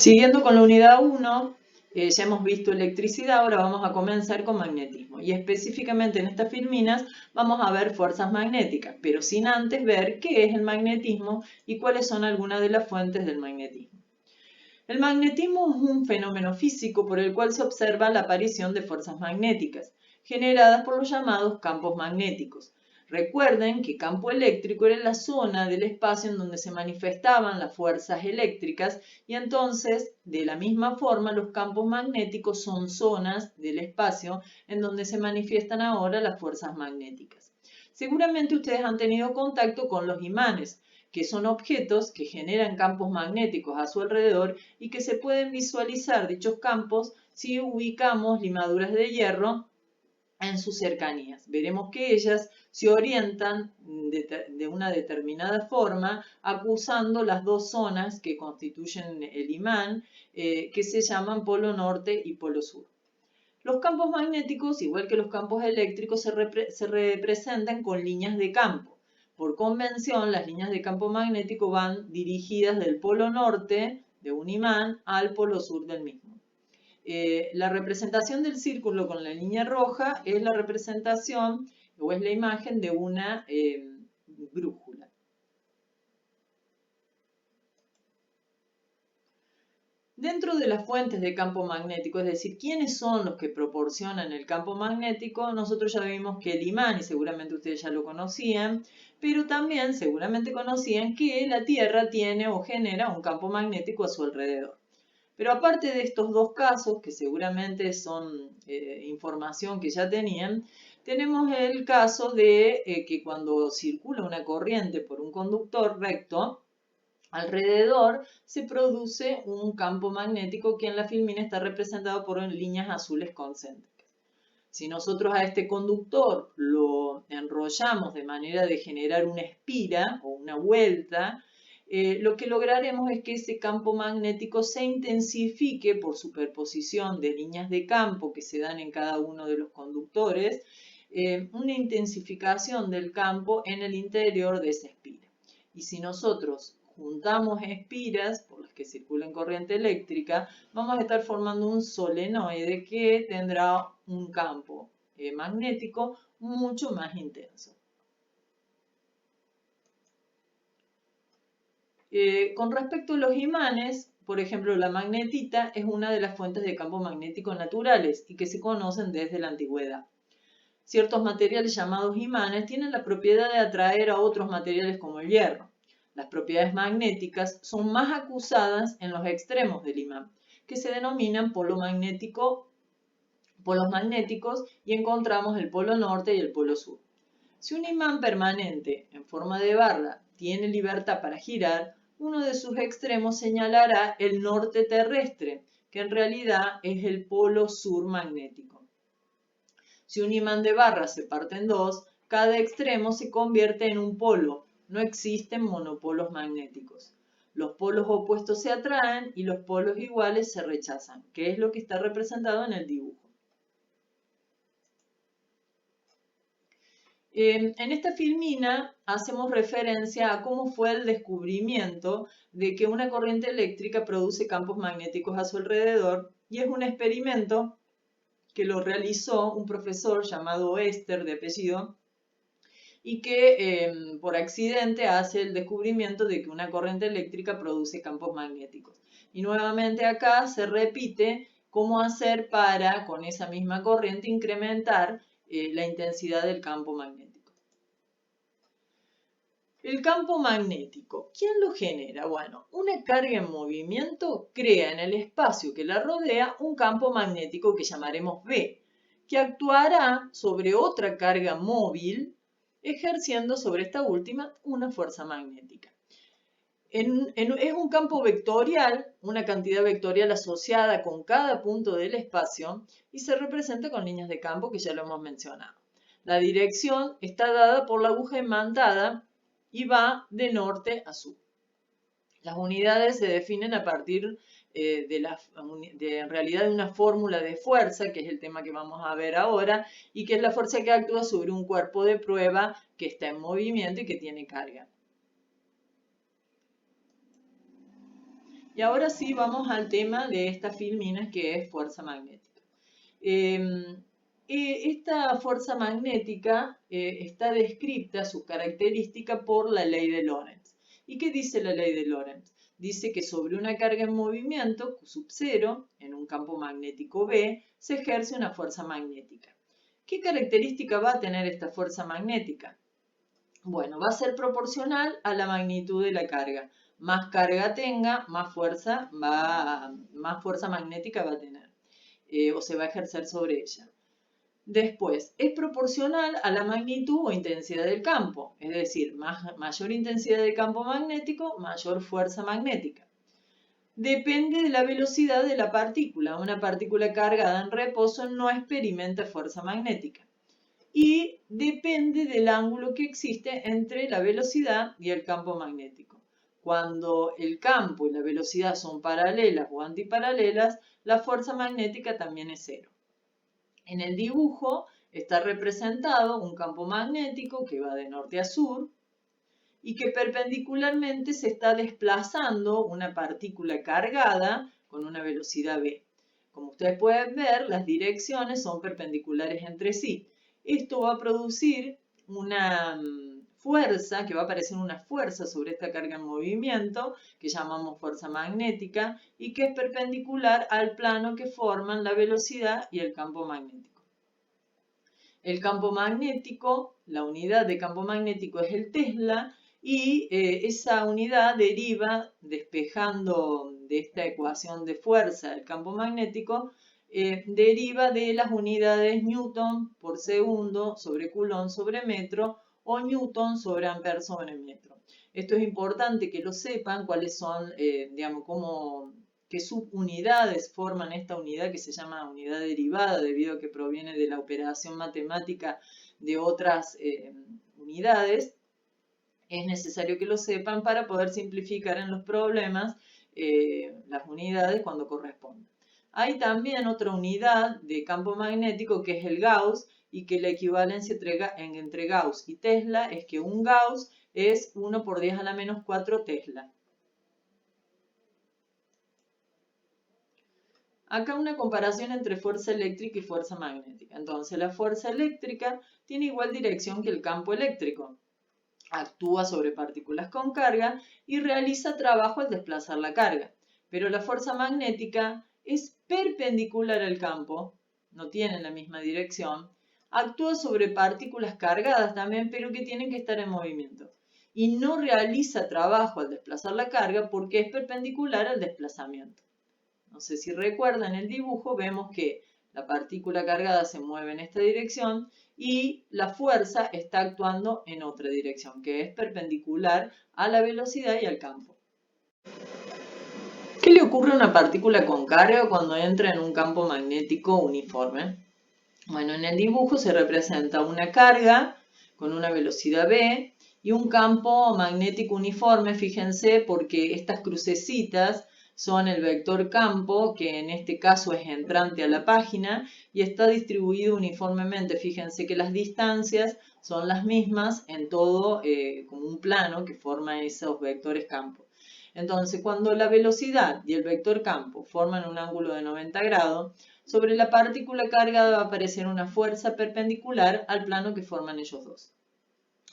Siguiendo con la unidad 1, ya hemos visto electricidad, ahora vamos a comenzar con magnetismo. Y específicamente en estas filminas vamos a ver fuerzas magnéticas, pero sin antes ver qué es el magnetismo y cuáles son algunas de las fuentes del magnetismo. El magnetismo es un fenómeno físico por el cual se observa la aparición de fuerzas magnéticas, generadas por los llamados campos magnéticos. Recuerden que campo eléctrico era la zona del espacio en donde se manifestaban las fuerzas eléctricas y entonces, de la misma forma, los campos magnéticos son zonas del espacio en donde se manifiestan ahora las fuerzas magnéticas. Seguramente ustedes han tenido contacto con los imanes, que son objetos que generan campos magnéticos a su alrededor y que se pueden visualizar dichos campos si ubicamos limaduras de hierro en sus cercanías. Veremos que ellas se orientan de una determinada forma acusando las dos zonas que constituyen el imán, que se llaman polo norte y polo sur. Los campos magnéticos, igual que los campos eléctricos, se representan con líneas de campo. Por convención, las líneas de campo magnético van dirigidas del polo norte de un imán al polo sur del mismo. La representación del círculo con la línea roja es la representación o es la imagen de una brújula. Dentro de las fuentes de campo magnético, es decir, ¿quiénes son los que proporcionan el campo magnético? Nosotros ya vimos que el imán, y seguramente ustedes ya lo conocían, pero también seguramente conocían que la Tierra tiene o genera un campo magnético a su alrededor. Pero aparte de estos dos casos, que seguramente son información que ya tenían, tenemos el caso de que cuando circula una corriente por un conductor recto, alrededor se produce un campo magnético que en la filmina está representado por líneas azules concéntricas. Si nosotros a este conductor lo enrollamos de manera de generar una espira o una vuelta, lo que lograremos es que ese campo magnético se intensifique por superposición de líneas de campo que se dan en cada uno de los conductores, una intensificación del campo en el interior de esa espira. Y si nosotros juntamos espiras por las que circulen corriente eléctrica, vamos a estar formando un solenoide que tendrá un campo magnético mucho más intenso. Con respecto a los imanes, por ejemplo, la magnetita es una de las fuentes de campo magnético naturales y que se conocen desde la antigüedad. Ciertos materiales llamados imanes tienen la propiedad de atraer a otros materiales como el hierro. Las propiedades magnéticas son más acusadas en los extremos del imán, que se denominan polos magnéticos, y encontramos el polo norte y el polo sur. Si un imán permanente en forma de barra tiene libertad para girar, uno de sus extremos señalará el norte terrestre, que en realidad es el polo sur magnético. Si un imán de barra se parte en dos, cada extremo se convierte en un polo. No existen monopolos magnéticos. Los polos opuestos se atraen y los polos iguales se rechazan, que es lo que está representado en el dibujo. En esta filmina hacemos referencia a cómo fue el descubrimiento de que una corriente eléctrica produce campos magnéticos a su alrededor y es un experimento que lo realizó un profesor llamado Oester, de apellido, y que por accidente hace el descubrimiento de que una corriente eléctrica produce campos magnéticos. Y nuevamente acá se repite cómo hacer para, con esa misma corriente, incrementar la intensidad del campo magnético. El campo magnético, ¿quién lo genera? Bueno, una carga en movimiento crea en el espacio que la rodea un campo magnético que llamaremos B, que actuará sobre otra carga móvil, ejerciendo sobre esta última una fuerza magnética. Es un campo vectorial, una cantidad vectorial asociada con cada punto del espacio y se representa con líneas de campo que ya lo hemos mencionado. La dirección está dada por la aguja imantada y va de norte a sur. Las unidades se definen a partir en realidad de una fórmula de fuerza, que es el tema que vamos a ver ahora, y que es la fuerza que actúa sobre un cuerpo de prueba que está en movimiento y que tiene carga. Y ahora sí vamos al tema de estas filminas que es fuerza magnética. Esta fuerza magnética está descrita, su característica, por la ley de Lorentz. ¿Y qué dice la ley de Lorentz? Dice que sobre una carga en movimiento, Q sub 0, en un campo magnético B, se ejerce una fuerza magnética. ¿Qué característica va a tener esta fuerza magnética? Bueno, va a ser proporcional a la magnitud de la carga. Más carga tenga, más fuerza magnética va a tener, o se va a ejercer sobre ella. Después, es proporcional a la magnitud o intensidad del campo, es decir, mayor intensidad del campo magnético, mayor fuerza magnética. Depende de la velocidad de la partícula. Una partícula cargada en reposo no experimenta fuerza magnética. Y depende del ángulo que existe entre la velocidad y el campo magnético. Cuando el campo y la velocidad son paralelas o antiparalelas, la fuerza magnética también es cero. En el dibujo está representado un campo magnético que va de norte a sur y que perpendicularmente se está desplazando una partícula cargada con una velocidad v. Como ustedes pueden ver, las direcciones son perpendiculares entre sí. Esto va a producir una fuerza, que va a aparecer una fuerza sobre esta carga en movimiento, que llamamos fuerza magnética, y que es perpendicular al plano que forman la velocidad y el campo magnético. El campo magnético, la unidad de campo magnético es el Tesla, y esa unidad deriva, despejando de esta ecuación de fuerza del campo magnético, deriva de las unidades Newton por segundo sobre Coulomb sobre metro o Newton sobre amper sobre metro. Esto es importante que lo sepan, cuáles son, qué subunidades forman esta unidad que se llama unidad derivada, debido a que proviene de la operación matemática de otras unidades. Es necesario que lo sepan para poder simplificar en los problemas las unidades cuando corresponda. Hay también otra unidad de campo magnético que es el Gauss, y que la equivalencia entre Gauss y Tesla es que un Gauss es 1 por 10 a la menos 4 Tesla. Acá una comparación entre fuerza eléctrica y fuerza magnética. Entonces, la fuerza eléctrica tiene igual dirección que el campo eléctrico. Actúa sobre partículas con carga y realiza trabajo al desplazar la carga. Pero la fuerza magnética es perpendicular al campo, no tiene la misma dirección, actúa sobre partículas cargadas también, pero que tienen que estar en movimiento. Y no realiza trabajo al desplazar la carga porque es perpendicular al desplazamiento. No sé si recuerdan el dibujo, vemos que la partícula cargada se mueve en esta dirección y la fuerza está actuando en otra dirección, que es perpendicular a la velocidad y al campo. ¿Qué le ocurre a una partícula con carga cuando entra en un campo magnético uniforme? Bueno, en el dibujo se representa una carga con una velocidad v y un campo magnético uniforme, fíjense, porque estas crucecitas son el vector campo, que en este caso es entrante a la página, y está distribuido uniformemente. Fíjense que las distancias son las mismas en todo como un plano que forma esos vectores campo. Entonces, cuando la velocidad y el vector campo forman un ángulo de 90 grados, sobre la partícula cargada va a aparecer una fuerza perpendicular al plano que forman ellos dos.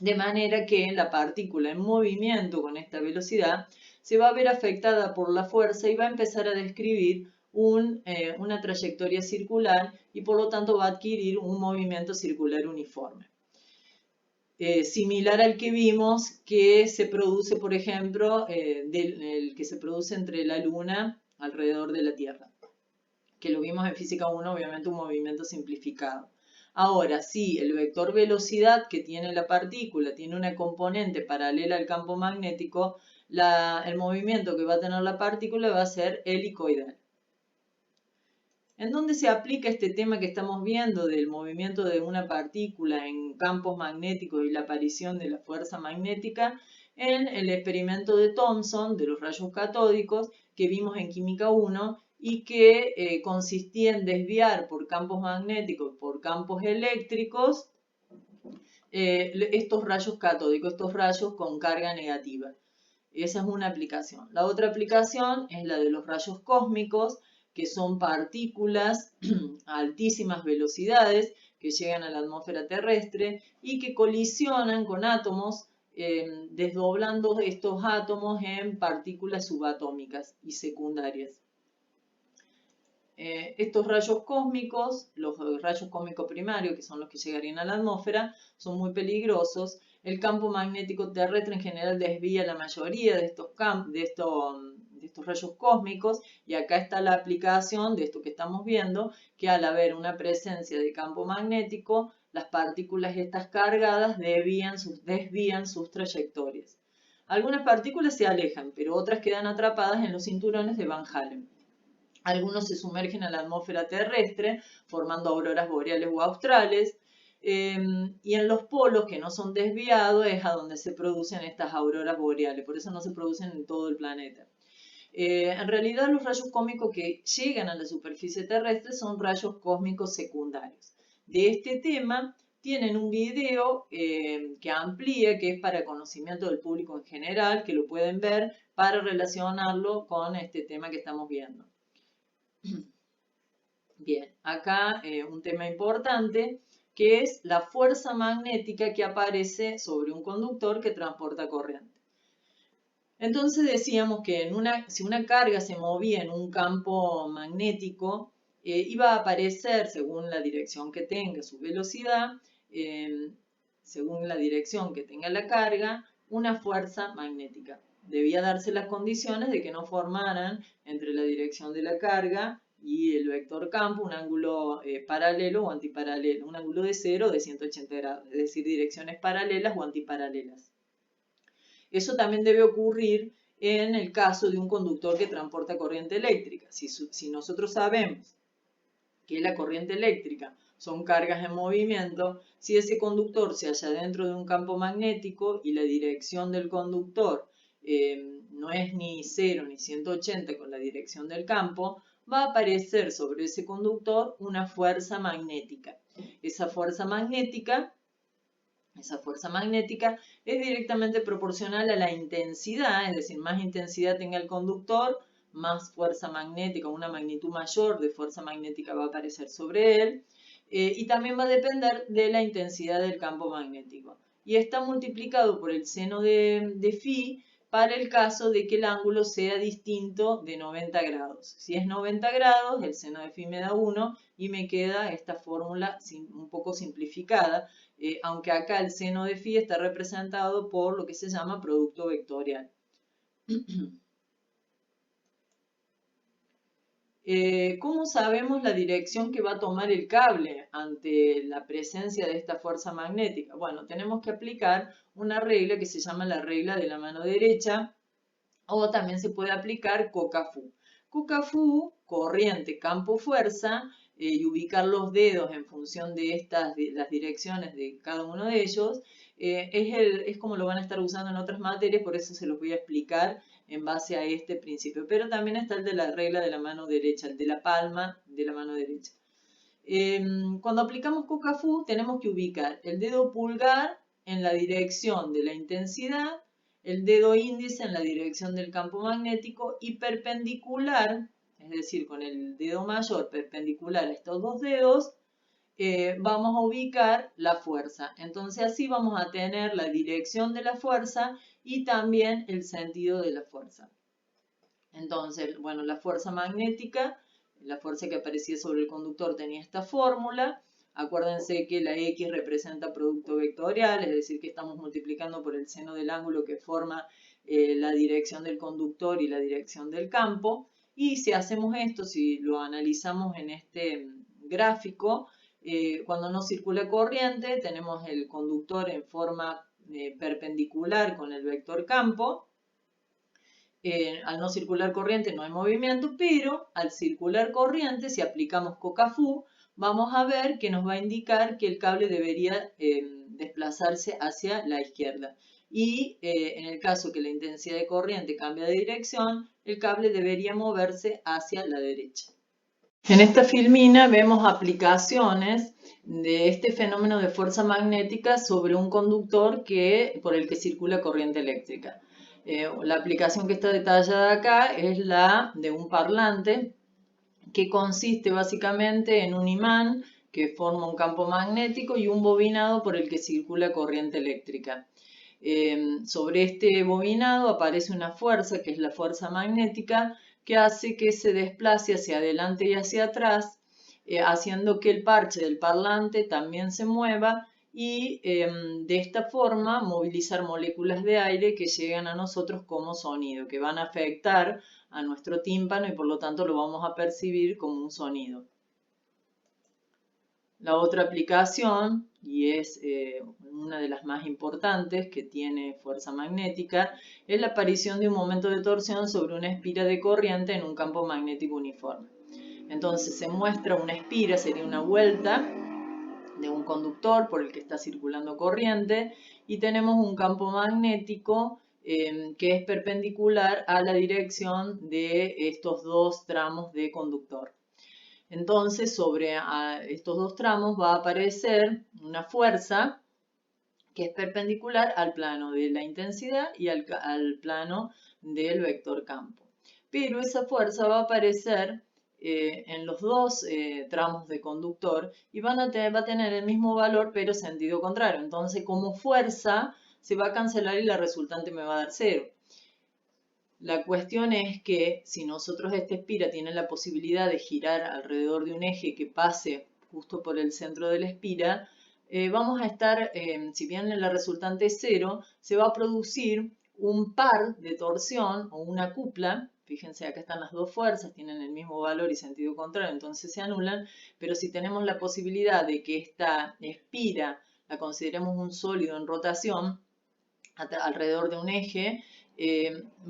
De manera que la partícula en movimiento con esta velocidad se va a ver afectada por la fuerza y va a empezar a describir una trayectoria circular y por lo tanto va a adquirir un movimiento circular uniforme. Similar al que vimos que se produce, por ejemplo, el que se produce entre la Luna alrededor de la Tierra, que lo vimos en física 1, obviamente un movimiento simplificado. Ahora, si el vector velocidad que tiene la partícula tiene una componente paralela al campo magnético, el movimiento que va a tener la partícula va a ser helicoidal. ¿En dónde se aplica este tema que estamos viendo del movimiento de una partícula en campos magnéticos y la aparición de la fuerza magnética? En el experimento de Thomson de los rayos catódicos que vimos en Química 1 y que consistía en desviar por campos magnéticos, por campos eléctricos, estos rayos catódicos, estos rayos con carga negativa. Esa es una aplicación. La otra aplicación es la de los rayos cósmicos, que son partículas a altísimas velocidades que llegan a la atmósfera terrestre y que colisionan con átomos, desdoblando estos átomos en partículas subatómicas y secundarias. Estos rayos cósmicos, los rayos cósmicos primarios, que son los que llegarían a la atmósfera, son muy peligrosos. El campo magnético terrestre en general desvía la mayoría de estos rayos cósmicos, y acá está la aplicación de esto que estamos viendo, que al haber una presencia de campo magnético, las partículas estas cargadas desvían sus trayectorias. Algunas partículas se alejan, pero otras quedan atrapadas en los cinturones de Van Allen. Algunos se sumergen a la atmósfera terrestre, formando auroras boreales o australes, y en los polos que no son desviados es a donde se producen estas auroras boreales, por eso no se producen en todo el planeta. En realidad los rayos cósmicos que llegan a la superficie terrestre son rayos cósmicos secundarios. De este tema tienen un video que amplía, que es para conocimiento del público en general, que lo pueden ver para relacionarlo con este tema que estamos viendo. Bien, acá un tema importante, que es la fuerza magnética que aparece sobre un conductor que transporta corriente. Entonces decíamos que si una carga se movía en un campo magnético, iba a aparecer, según la dirección que tenga su velocidad, según la dirección que tenga la carga, una fuerza magnética. Debía darse las condiciones de que no formaran entre la dirección de la carga y el vector campo un ángulo paralelo o antiparalelo, un ángulo de 0 o de 180 grados, es decir, direcciones paralelas o antiparalelas. Eso también debe ocurrir en el caso de un conductor que transporta corriente eléctrica. Si nosotros sabemos que la corriente eléctrica son cargas en movimiento, si ese conductor se halla dentro de un campo magnético y la dirección del conductor no es ni 0 ni 180 con la dirección del campo, va a aparecer sobre ese conductor una fuerza magnética. Esa fuerza magnética es directamente proporcional a la intensidad, es decir, más intensidad tenga el conductor, más fuerza magnética, una magnitud mayor de fuerza magnética va a aparecer sobre él, y también va a depender de la intensidad del campo magnético. Y está multiplicado por el seno de phi para el caso de que el ángulo sea distinto de 90 grados. Si es 90 grados, el seno de phi me da 1 y me queda esta fórmula un poco simplificada, aunque acá el seno de phi está representado por lo que se llama producto vectorial. ¿Cómo sabemos la dirección que va a tomar el cable ante la presencia de esta fuerza magnética? Bueno, tenemos que aplicar una regla que se llama la regla de la mano derecha, o también se puede aplicar Koka-Fu. Koka-Fu, corriente, campo, fuerza, y ubicar los dedos en función de las direcciones de cada uno de ellos, es como lo van a estar usando en otras materias, por eso se los voy a explicar en base a este principio. Pero también está el de la regla de la mano derecha, el de la palma de la mano derecha. Cuando aplicamos Koka-Fu tenemos que ubicar el dedo pulgar en la dirección de la intensidad, el dedo índice en la dirección del campo magnético y perpendicular, es decir, con el dedo mayor perpendicular a estos dos dedos, vamos a ubicar la fuerza. Entonces así vamos a tener la dirección de la fuerza y también el sentido de la fuerza. Entonces, bueno, la fuerza magnética, la fuerza que aparecía sobre el conductor tenía esta fórmula. Acuérdense que la X representa producto vectorial, es decir, que estamos multiplicando por el seno del ángulo que forma la dirección del conductor y la dirección del campo. Y si hacemos esto, si lo analizamos en este gráfico, cuando no circula corriente, tenemos el conductor en forma perpendicular con el vector campo. Al no circular corriente no hay movimiento, pero al circular corriente, si aplicamos Koka-Fu, vamos a ver que nos va a indicar que el cable debería desplazarse hacia la izquierda. Y en el caso que la intensidad de corriente cambia de dirección, el cable debería moverse hacia la derecha. En esta filmina vemos aplicaciones de este fenómeno de fuerza magnética sobre un conductor por el que circula corriente eléctrica. La aplicación que está detallada acá es la de un parlante que consiste básicamente en un imán que forma un campo magnético y un bobinado por el que circula corriente eléctrica. Sobre este bobinado aparece una fuerza, que es la fuerza magnética, que hace que se desplace hacia adelante y hacia atrás, haciendo que el parche del parlante también se mueva y de esta forma movilizar moléculas de aire que llegan a nosotros como sonido, que van a afectar a nuestro tímpano y por lo tanto lo vamos a percibir como un sonido. La otra aplicación, y es una de las más importantes que tiene fuerza magnética, es la aparición de un momento de torsión sobre una espira de corriente en un campo magnético uniforme. Entonces se muestra una espira, sería una vuelta de un conductor por el que está circulando corriente, y tenemos un campo magnético que es perpendicular a la dirección de estos dos tramos de conductor. Entonces, sobre estos dos tramos va a aparecer una fuerza que es perpendicular al plano de la intensidad y al plano del vector campo. Pero esa fuerza va a aparecer en los dos tramos de conductor y va a tener el mismo valor pero sentido contrario. Entonces, como fuerza se va a cancelar y la resultante me va a dar 0. La cuestión es que si nosotros esta espira tiene la posibilidad de girar alrededor de un eje que pase justo por el centro de la espira, vamos a estar, si bien la resultante es 0, se va a producir un par de torsión o una cupla. Fíjense, acá están las dos fuerzas, tienen el mismo valor y sentido contrario, entonces se anulan, pero si tenemos la posibilidad de que esta espira la consideremos un sólido en rotación alrededor de un eje,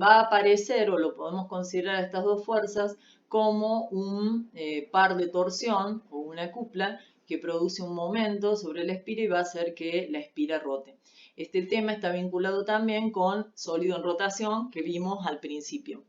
va a aparecer, o lo podemos considerar a estas dos fuerzas, como un par de torsión o una cupla que produce un momento sobre la espira y va a hacer que la espira rote. Este tema está vinculado también con sólido en rotación que vimos al principio.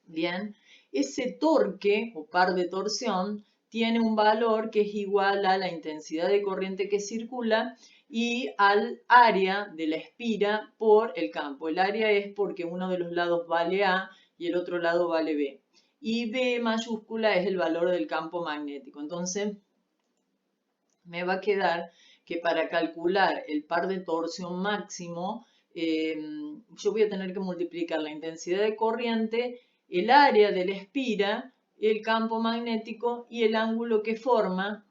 Bien, ese torque o par de torsión tiene un valor que es igual a la intensidad de corriente que circula y al área de la espira por el campo. El área es porque uno de los lados vale A y el otro lado vale B. Y B mayúscula es el valor del campo magnético. Entonces, me va a quedar que para calcular el par de torsión máximo, yo voy a tener que multiplicar la intensidad de corriente, el área de la espira, el campo magnético y el ángulo que forma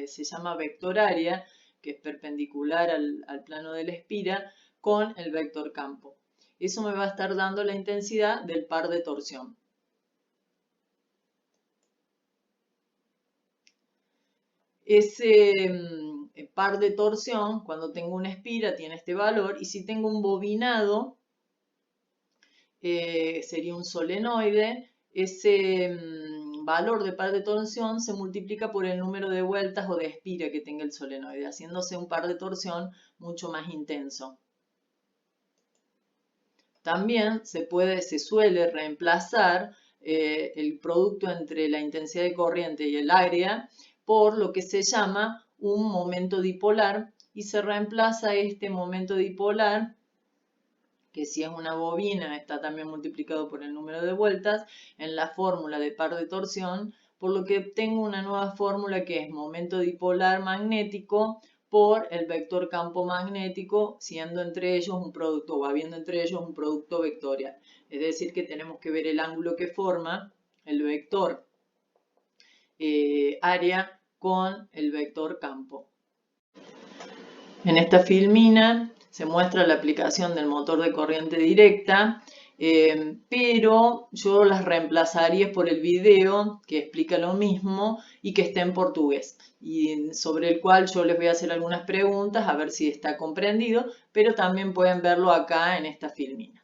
se llama vector área, que es perpendicular al plano de la espira, con el vector campo. Eso me va a estar dando la intensidad del par de torsión. Ese par de torsión, cuando tengo una espira, tiene este valor, y si tengo un bobinado, sería un solenoide, ese valor de par de torsión se multiplica por el número de vueltas o de espira que tenga el solenoide, haciéndose un par de torsión mucho más intenso. También se suele reemplazar el producto entre la intensidad de corriente y el área por lo que se llama un momento dipolar, y se reemplaza este momento dipolar, que si es una bobina está también multiplicado por el número de vueltas, en la fórmula de par de torsión, por lo que obtengo una nueva fórmula que es momento dipolar magnético por el vector campo magnético, siendo entre ellos un producto, o habiendo entre ellos un producto vectorial. Es decir, que tenemos que ver el ángulo que forma el vector área con el vector campo. En esta filmina se muestra la aplicación del motor de corriente directa, pero yo las reemplazaría por el video que explica lo mismo y que está en portugués, y sobre el cual yo les voy a hacer algunas preguntas a ver si está comprendido, pero también pueden verlo acá en esta filmina.